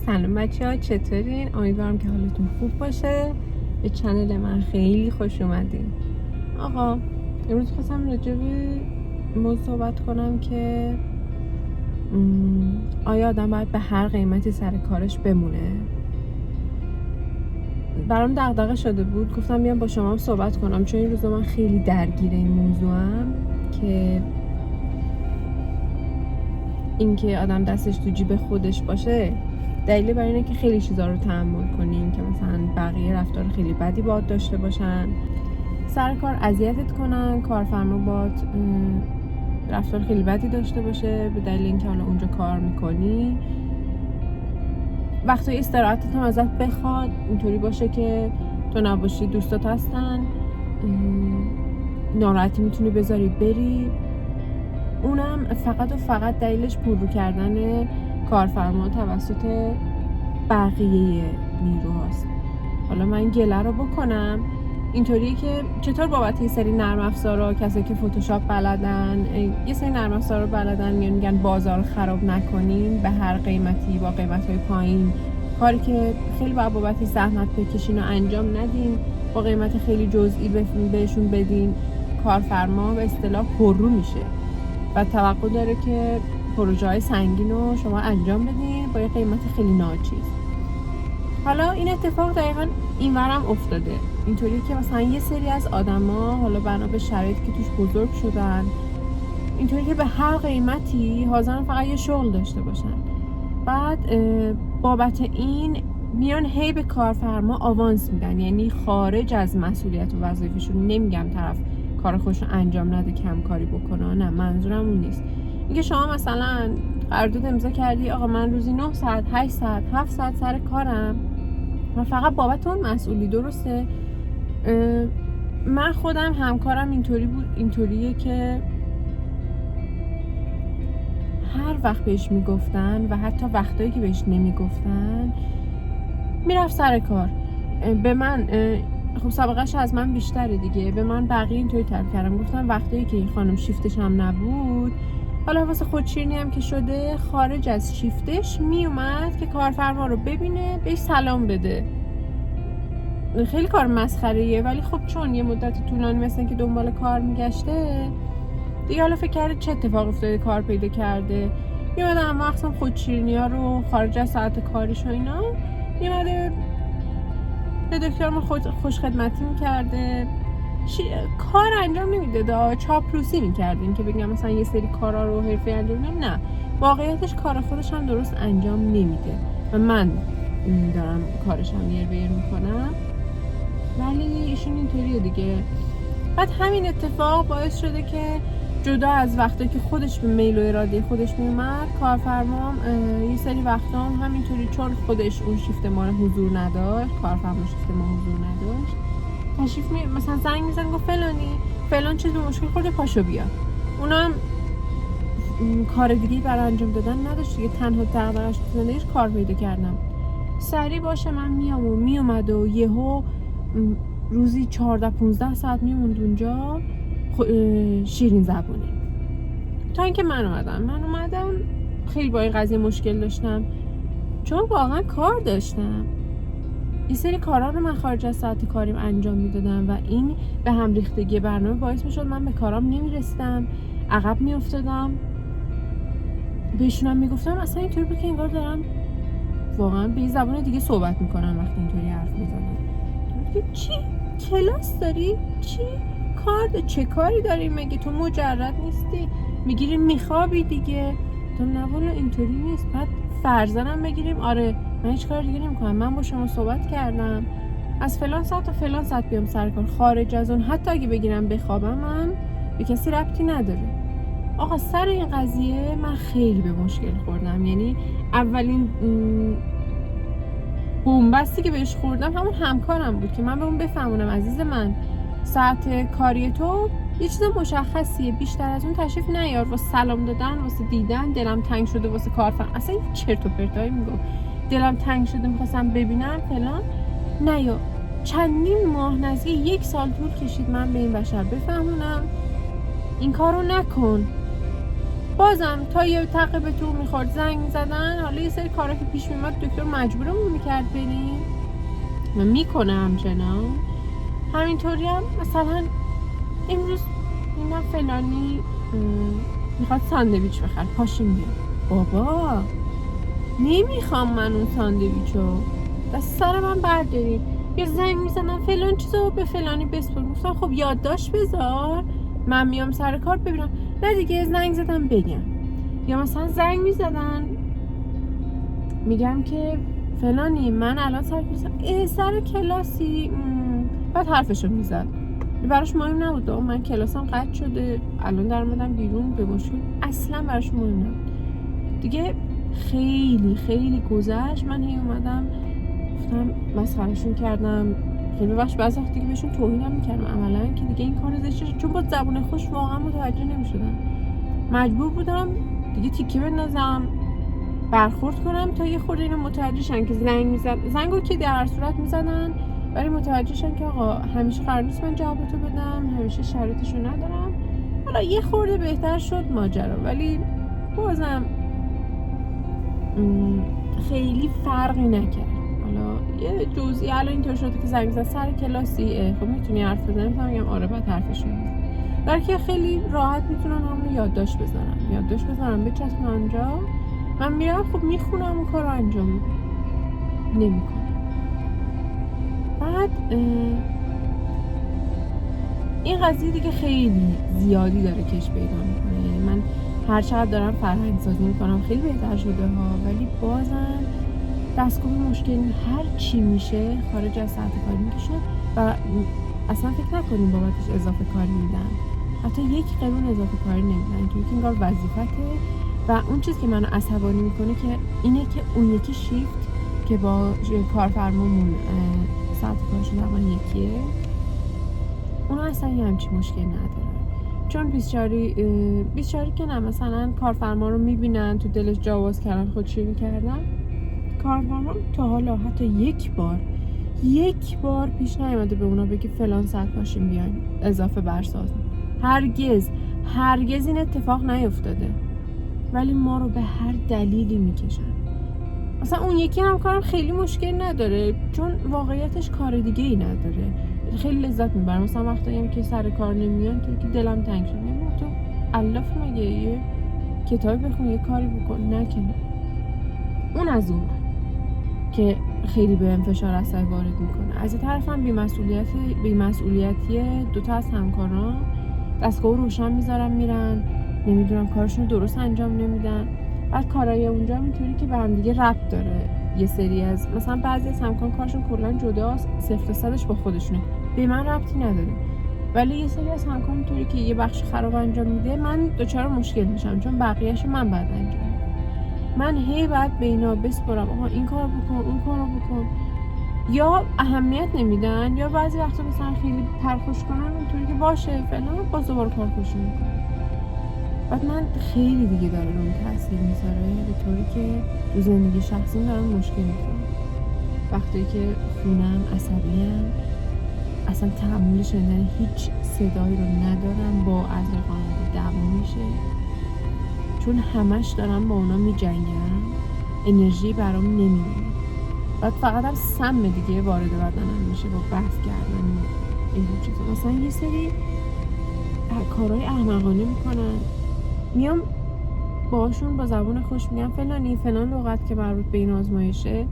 سلام بچه‌ها، چطورین؟ امیدوارم که حالتون خوب باشه. به چنل من خیلی خوش اومدین. آقا امروز خواستم راجع به موضوع صحبت کنم که آیا آدم باید به هر قیمتی سر کارش بمونه؟ برام دغدغه شده بود، گفتم بیام با شما صحبت کنم، چون این روزا من خیلی درگیر این موضوعم که اینکه آدم دستش تو جیب خودش باشه دلیل بر اینه که خیلی چیزا رو تحمل کنیم که مثلا بقیه رفتار خیلی بدی باهات داشته باشن، سر کار اذیتت کنن، کارفرما باهات رفتار خیلی بدی داشته باشه به دلیل اینکه حالا اونجا کار میکنی، وقتای استراحتت هم ازت بخواد اینطوری باشه که تو نباشی دوستات هستن، ناراحتی میتونی بذاری بری، اونم فقط و فقط دلیلش پررو کردن کارفرما توسط بقیه نیروهاست. حالا من گله رو بکنم اینطوریه که چطور بابت یه سری نرم افزارا، کسایی که فتوشاپ بلدن، یه سری نرم افزارا بلدن میگن بازار خراب نکنین به هر قیمتی با قیمت‌های پایین، کاری که خیلی باید بابت زحمت بکشین و انجام ندین، با قیمت خیلی جزئی بهشون بدین، کارفرما به اصطلاح پررو میشه و توقع داره که پروژه‌های سنگین رو شما انجام بدین با یه قیمت خیلی ناچیز. حالا این اتفاق دقیقاً اینورم افتاده، اینطوری که مثلا یه سری از آدما حالا بنا به شرایطی که توش بزرگ شدن اینطوری که به هر قیمتی حاضرن فقط یه شغل داشته باشن، بعد بابت این میان هی به کارفرما آوانس میدن، یعنی خارج از مسئولیت و وظایفشون. نمیگم طرف کار خودش رو انجام نده، کم کاری بکنه، نه، منظورم اون نیست. اینکه شما مثلا قرارداد امضا کردی آقا من روزی 9 ساعت 8 ساعت 7 ساعت سر کارم و فقط بابت اون مسئولی، درسته؟ من خودم همکارم اینطوری بود، اینطوریه که هر وقت بهش میگفتن و حتی وقتایی که بهش نمیگفتن میرفت سر کار. به من خب سابقهش از من بیشتره دیگه، به من بقیه اینطوری تعریف کردم، گفتم وقتایی که این خانم شیفتش هم نبود، حالا واسه خودشیرینی هم که شده، خارج از شیفتش میومد که کارفرما رو ببینه بهش سلام بده. خیلی کار مسخره‌ایه، ولی خب چون یه مدت طولانی مثلا که دنبال کار میگشته دیگه، حالا فکر کرده چه اتفاق افتاده کار پیدا کرده، میومده هم وقتا خودشیرینی ها رو خارج از ساعت کارش و اینا میومده به دکتر ما خوش خدمتی میکرده، کار انجام نمیده، چاپلوسی میکردیم که بگم مثلا یه سری کارا رو حرفی انجام نمیده، نه، واقعیتش کار خودش هم درست انجام نمیده و من دارم کارش هم یر میکنم، ولی ایشون اینطوریه دیگه. بعد همین اتفاق باعث شده که جدا از وقتی که خودش به میل و اراده خودش میومد، کارفرما یه سری وقتا هم همینطوری چون خودش اون شیفت ما رو حضور نداشت، کارفرما شیفت ما حضور نداشت، تشریف مثلا زنگ میزن گفت فلانی فلان چیز به مشکل خورده پاشو بیا، اونم کار دیگه برای انجام دادن نداشت دیگه، تنها دغدغه‌اش تو زندگیش کار پیدا کردم، سریع باشه من میام و میومد و یهو روزی 14-15 ساعت میموند اونجا شیرین زبونه، تا اینکه من اومدم خیلی با این قضیه مشکل داشتم، چون واقعا کار داشتم، این سری کارا رو من خارج از ساعت کاریم انجام میدادم و این به هم ریختگی برنامه باعث میشد من به کارام نمیرسیدم، عقب میافتادم، بهشونم میگفتم اصلا اینطوری بود که انگار دارم واقعا به این زبان دیگه صحبت میکنم وقتی اینطوری حرف میزنم. چی؟ کلاس داری؟ چی؟ چه کاری داری؟ مگه تو مجرد نیستی؟ میگیری میخوابی دیگه؟ تو نه والا اینطوری نیست. بعد فرضاًم بگیریم آره من هیچ کار دیگه نمیکنم، من با شما صحبت کردم از فلان ساعت تا فلان ساعت بیام سر کار، خارج از اون حتی اگه بگیرم بخوابم من به کسی ربطی نداره. آقا سر این قضیه من خیلی به مشکل خوردم، یعنی اولین بومبستی که بهش خوردم همون همکارم بود که من به اون بفهمونم عزیز من ساعت کاری تو یه چیز مشخصیه، بیشتر از اون تشریف نیار، واسه سلام دادن، واسه دیدن، دلم تنگ شده واسه کارفرما، اصلا یه چرت و پرتایی میگم، دلم تنگ شده میخواستم ببینم فلان، نیا. چندین ماه نزدیک 1 سال طول کشید من به این بشر بفهمونم این کارو نکن. بازم تا یه تقه به تو میخورد زنگ میزدن. حالا یه سری کارا که پیش میمد دکتر مجبورمون میکرد بریم و میکنه همچنان. همینطوری هم مثلا امروز اینا فلانی میخواد ساندویچ بخر، پاشیم بیام. بابا نمیخوام من اون ساندویچو، دست سر من برداریم. یا زنگ میزنم فلان چیزو به فلانی بسپر، گفتم خب یادداشت بذار من میام سر کار ببینم. نه دیگه زنگ زدم بگم. یا مثلا زنگ میزدن میگم که فلانی من الان سر کلاسی بعد حرفشو میزد. براش مهم نبود، من کلاسم قطع شده الان در اومدم بیرون به مشکل، اصلا براش مهم نبود دیگه. خیلی خیلی گذشت، من هی اومدم گفتم مسخرهشون کردم، خیلی بخش بعضی وقت دیگه بهشون توهینم میکردم عملا که دیگه این کار زشته، چون با زبون خوش واقعا متوجه نمیشدم. مجبور بودم دیگه تیکه بندازم برخورد کنم تا یه خورده اینو متوجه شن که زنگو که در هر صورت میزنن ولی متوجه شن که آقا همیشه قرار نیست من جوابتو بدم، همیشه شرطشو ندارم. حالا یه خورده بهتر شد ماجرا، ولی بازم خیلی فرقی نکرد. حالا یه جزئی الان اینطور شده که زنگ زد سر کلاسی، خب میتونی حرف بزنی؟ میگم آره بعد حرفشون میزنم. در که خیلی راحت میتونن همون یادداشت بذارم بچسبن آنجا، من میرم خب میخونم اون کار رو انجام میدم، نمیکنم. بعد این قضیه دیگه خیلی زیادی داره کش پیدا میکنه. یعنی من هر چقدر دارم فرهنگ سازی میکنم خیلی بهتر شده ها، ولی بازم دستگاه مشکل هر چی میشه خارج از ساعت کاری میکشه و اصلا فکر نکنیم بابتش اضافه کاری میدن، حتی یک قرون اضافه کاری نمیدن، اینطوری که انگار وظیفته. و اون چیز که منو عصبانی میکنه که اینه که اون یکی شیفت که با کارفرمامون ساعت کارشون تقریبا یکیه، اونا اصلا یه همچین مشکل نداره. چون 24 که نه، مثلا کارفرما رو میبینن تو دلش جا باز کردن خودشونی میکردن. کارفرما تا حالا حتی یک بار پیش نیامده به اونا بگه فلان ساعت پاشیم بیاین اضافه برساز. هرگز این اتفاق نیفتاده، ولی ما رو به هر دلیلی میکشن. مثلا اون یکی هم کارم خیلی مشکل نداره چون واقعیتش کار دیگه ای نداره، خیلی لذت میبرم. مثلا وقتی هم که سر کار نمیان تو که دلم تنگ شد نمیام تو الاف مگه یه کتابی بخون یه کاری بکن، نه که نه. اون از اون که خیلی به فشار عصبی وارد میکنه. از این طرف هم بی‌مسئولیتی دوتا از همکاران دستگاه روشن میذارن میرن، نمیدونم کارشون رو درست انجام نمیدن. بعد کارای اونجا اینطوری که به هم دیگه ربط داره. یه سری از مثلا بعضی از همکاران کارشون کلا جداست، 0% با خودشونه، به من ربطی نداره. ولی یه سری از همکاران اینطوری که یه بخش خراب انجام میده من دچار مشکل میشم، چون بقیه‌اشو من بعد انجام میدم. من هی بعد به اینا بسپرم آها این کار بکن اون کارو بکن، یا اهمیت نمیدن یا بعضی وقتا مثلا خیلی پرخوش کنن اینطوری که باشه فلان باز دوباره کارکشی میکنن. بعد من خیلی دیگه داره روم تاثیر میذاره به طوری که تو زندگی شخصیم دارم مشکل میکنم. وقتی که خونم عصبیم، اصلا تحمل شنیدن هیچ صدایی رو ندارم، با اعضای خانواده دعوا میشه چون همش دارم با اونا میجنگم، انرژی برام نمیمونه. بعد فقط هم سم دیگه وارد بدنم میشه با بحث کردن این چیزا. مثلا یه سری کارهای احمقانه میکنن، میام باشون با زبون خوش میگم فلانی فلان لغت که مربوط به این آزمایشه،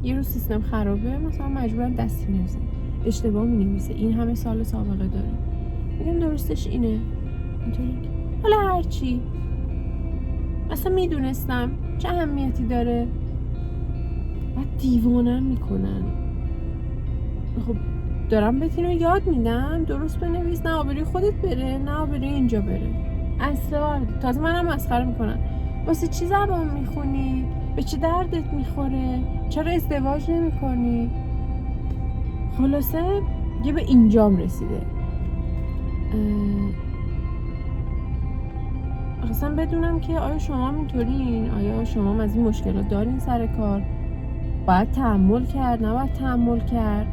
یه روز سیستم خرابه مثلا مجبورم دستی نویسم، اشتباه مینویسه، این همه سال سابقه داره، میگم درستش اینه اینطوری. حالا هرچی اصلا میدونستم چه اهمیتی داره. بعد دیوانم میکنن. خب دارم بهت اینو یاد میدم درست بنویس، نه آبروی خودت بره نه آبروی اینجا بره. اصلا تازه منم مسخره میکنن واسه چی زبان میخونی؟ به چه دردت میخوره؟ چرا ازدواج نمیکنی؟ خلاصه یه به اینجام رسیده. اصلا بدونم که آیا شما اینطورین؟ آیا شما از این مشکلات دارین سر کار؟ باید تحمل کرد؟ نباید تحمل کرد؟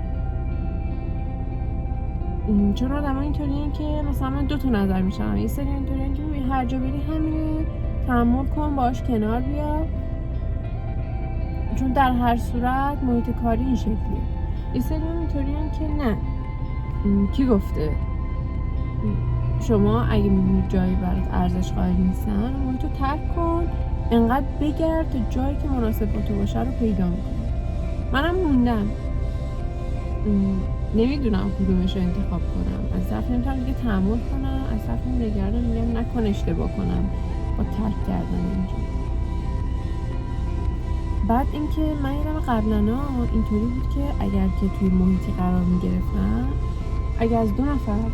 چون آدم ها اینطوریه که مثلا من 2 نظر میشم، یه سری اینطوریه که هر جا بری همینه، تحمل کن، باش کنار بیا، چون در هر صورت محیط کاری این شکلیه. یه سری اینطوریه که نه، کی گفته شما اگه میبینی جایی برات ارزش قائل نیستن محیطو ترک کن، انقدر بگرد تا جایی که مناسب با تو باشه رو پیدا میکنی. منم موندم، نمیدونم کدومش رو انتخاب کنم. از طرف نمیتونم دیگه تحمل کنم، از طرف نگردم میگم نکن اشتباه کنم با ترک کردن اینجا. بعد اینکه من یادم قبلا اینطوری بود که اگر که توی محیطی قرار میگرفتم، اگر از 2 نفر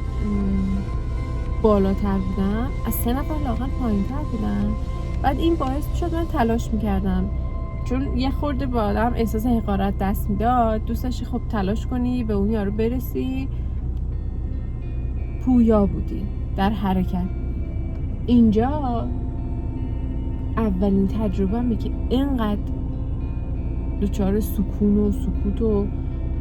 بالاتر بودم، از 3 نفر لااقل پایین‌تر بودم، بعد این باعث میشد من تلاش میکردم، چون یه خورده به آدم احساس حقارت دست میداد، دوست داشتی خب تلاش کنی به اون یارو برسی، پویا بودی در حرکت. اینجا اولین تجربه‌مه که اینقدر دچار سکون و سکوت و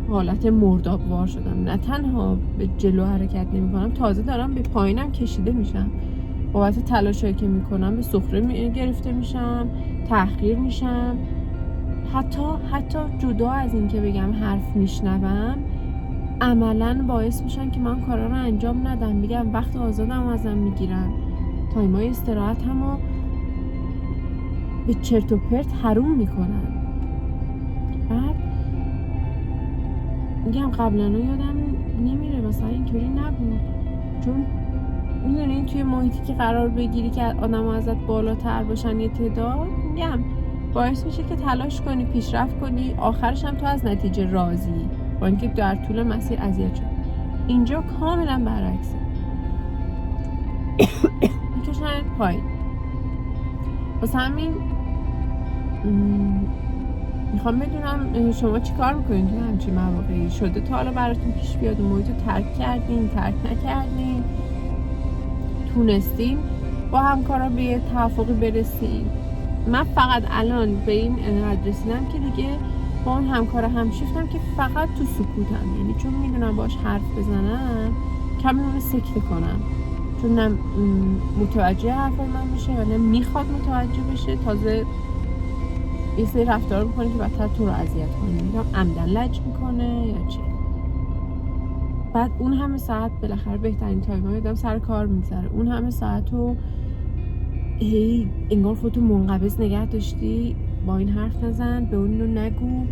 حالت مردابوار شدم. نه تنها به جلو حرکت نمی کنم، تازه دارم به پایینم کشیده میشم. بابت تلاشایی که میکنم به سخره گرفته میشم، تحقیر میشم. حتی جدا از این که بگم حرف میشنوم، عملاً باعث میشن که من کارا رو انجام ندم. بگم وقت آزادم ازم میگیرن، تایمای استراحت همو به چرت و پرت حروم میکنن. بعد میگم قبلا یادم نمیره مثلا اینطوری نبود، چون میدونین توی محیطی که قرار بگیری که آدم ها ازت بالاتر باشن یه تعداد، میگم باعث میشه که تلاش کنی، پیشرفت کنی، آخرش هم تو از نتیجه راضی، با اینکه در طول مسیر اذیت شد. اینجا کاملا برعکسه، میکشن پایین. واسه همین میخوام بدونم شما چی کار میکنین توی همچین مواقعی؟ شده تا حالا براتون پیش بیاد اون محیطو ترک کردین، ترک نکردین، تونستین با همکارا به یه توافقی برسین؟ من فقط الان به این رسیدم که دیگه با اون همکارا همشیفتم که فقط تو سکوتم، یعنی چون میدونم باش حرف بزنم کمی اونو سکته کنم، چون نه متوجه حرفای من میشه یا نه میخواد متوجه بشه، تازه یه سری رفتار میکنه که بدتر تو رو اذیت کنه، میگم عمدن لج میکنه یا چی. بعد اون همه ساعت بالاخره بهترین تایم‌ها آدم سر کار میگذره، اون همه ساعتو هی انگار خودتو منقبض نگه داشتی، با این حرف نزن، به اون رو نگو،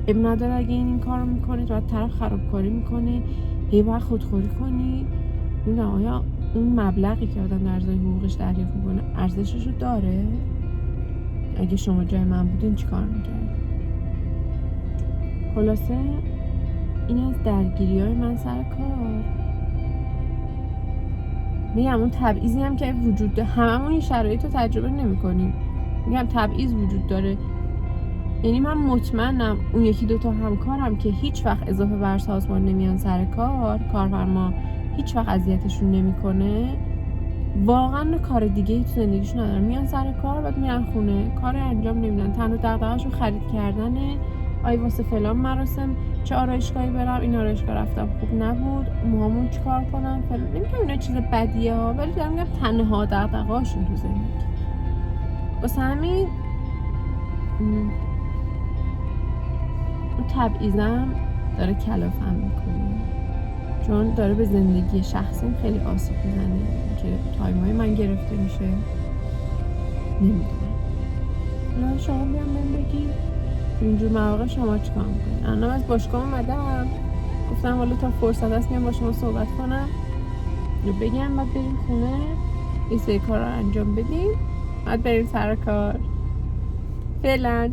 اب نداره اگه این کارو میکنه تو طرف خرابکاری میکنه، هی باید خودخوری کنی. این آیا اون مبلغی که آدم در ازای حقوقش دریافت میکنه ارزششو داره؟ اگه شما جای من بودین چی کار میکرد؟ خلاصه این از درگیری‌های من سر کار. میگم اون تبعیضی هم که وجود داره، هممون این شرایط رو تجربه نمی‌کنیم. میگم تبعیض وجود داره، یعنی من مطمئنم اون یکی 2 همکارم که هیچ وقت اضافه بر سازمان نمیان سر کار، کارفرما هیچ وقت اذیتشون نمیکنه، واقعا کار دیگه‌ای تو زندگیشون ندارن، میان سر کار بعد میرن خونه، کار انجام نمیدن، تنها دغدغه‌شون خرید کردنه. آی واسه فلان مراسم چه آرایشگاهی برم، این آرایشگاه رفتم خوب نبود، موهامون چیکار کنم فلان. نمیگم اینا چیز بدیه ها، ولی دارم میگم تنها دغدغه‌هاشون تو زندگی. واسه همین اون تبعیضم داره کلافم میکنه، چون داره به زندگی شخصیم خیلی آسیب میزنه که تایمای من گرفته میشه. نمیدونم الان شما بیام من بگی اینجور مواقع شما چیکار میکنین؟ الان از باشگاه اومدم، گفتم حالا تا فرصت هست میام با شما صحبت کنم یا بگم بعد بریم خونه این سری کار رو انجام بدیم بعد بریم سر کار. فعلا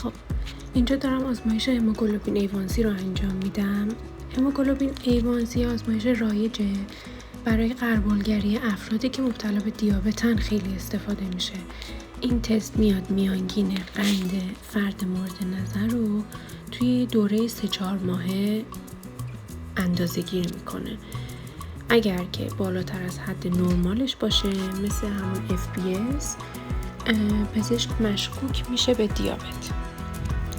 خب اینجا دارم آزمایش هموگلوبین A1C رو انجام میدم. هموگلوبین A1C آزمایش رایجه، برای غربالگری افرادی که مبتلا به دیابتن خیلی استفاده میشه. این تست میاد میانگین قند فرد مورد نظر رو توی دوره 3-4 ماهه اندازه گیری میکنه. اگر که بالاتر از حد نرمالش باشه مثل همون FPS، پزشک مشکوک میشه به دیابت.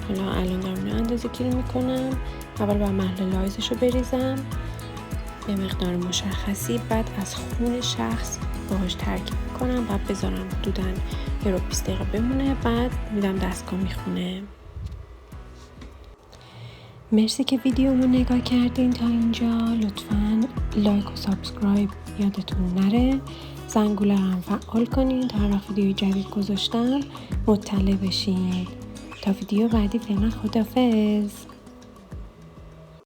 حالا الان دارم اینو اندازه گیری میکنم. اول با محل لایزش رو بریزم به مقدار مشخصی، بعد از خون شخص باهاش ترکیب میکنم، بعد بذارم دودن یه رو 20 دقیقه بمونه، بعد میدم دستگاه میخونه. مرسی که ویدیومو نگاه کردین تا اینجا. لطفاً لایک و سابسکرایب یادتون نره. زنگوله هم فعال کنین تا هر وقت ویدیوی جدید گذاشتم مطلع بشین. تا ویدیو بعدی فعلا خداحافظ.